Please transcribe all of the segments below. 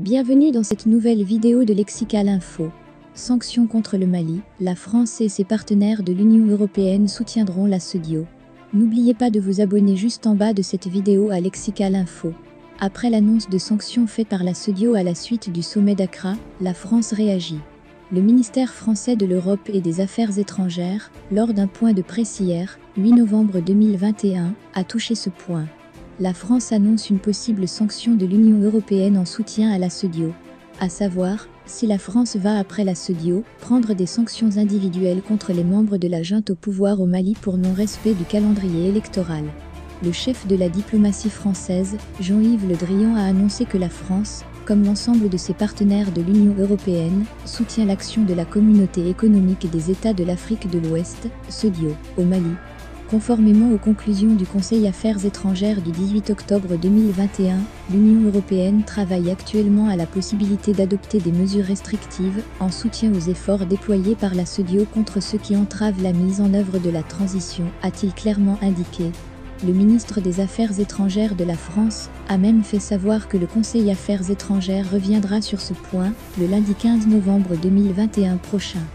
Bienvenue dans cette nouvelle vidéo de Lexical Info. Sanctions contre le Mali, la France et ses partenaires de l'Union européenne soutiendront la CEDEAO. N'oubliez pas de vous abonner juste en bas de cette vidéo à Lexical Info. Après l'annonce de sanctions faites par la CEDEAO à la suite du sommet d'Accra, la France réagit. Le ministère français de l'Europe et des Affaires étrangères, lors d'un point de presse hier, 8 novembre 2021, a touché ce point. La France annonce une possible sanction de l'Union européenne en soutien à la CEDEAO. À savoir, si la France va après la CEDEAO, prendre des sanctions individuelles contre les membres de la junte au pouvoir au Mali pour non-respect du calendrier électoral. Le chef de la diplomatie française, Jean-Yves Le Drian, a annoncé que la France, comme l'ensemble de ses partenaires de l'Union européenne, soutient l'action de la Communauté économique des États de l'Afrique de l'Ouest, CEDEAO, au Mali. Conformément aux conclusions du Conseil Affaires étrangères du 18 octobre 2021, l'Union européenne travaille actuellement à la possibilité d'adopter des mesures restrictives en soutien aux efforts déployés par la CEDEAO contre ceux qui entravent la mise en œuvre de la transition, a-t-il clairement indiqué. Le ministre des Affaires étrangères de la France a même fait savoir que le Conseil Affaires étrangères reviendra sur ce point le lundi 15 novembre 2021 prochain.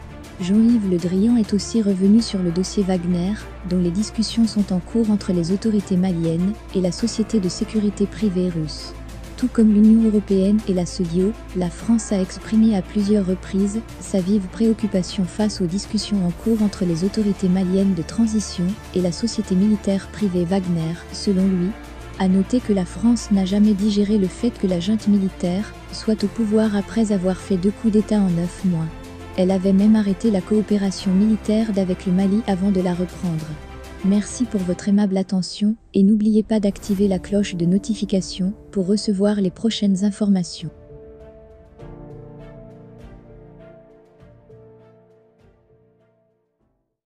Jean-Yves Le Drian est aussi revenu sur le dossier Wagner, dont les discussions sont en cours entre les autorités maliennes et la société de sécurité privée russe. Tout comme l'Union européenne et la CEDEAO, la France a exprimé à plusieurs reprises sa vive préoccupation face aux discussions en cours entre les autorités maliennes de transition et la société militaire privée Wagner. Selon lui, à noter que la France n'a jamais digéré le fait que la junte militaire soit au pouvoir après avoir fait 2 coups d'État en 9 mois. Elle avait même arrêté la coopération militaire d'avec le Mali avant de la reprendre. Merci pour votre aimable attention et n'oubliez pas d'activer la cloche de notification pour recevoir les prochaines informations.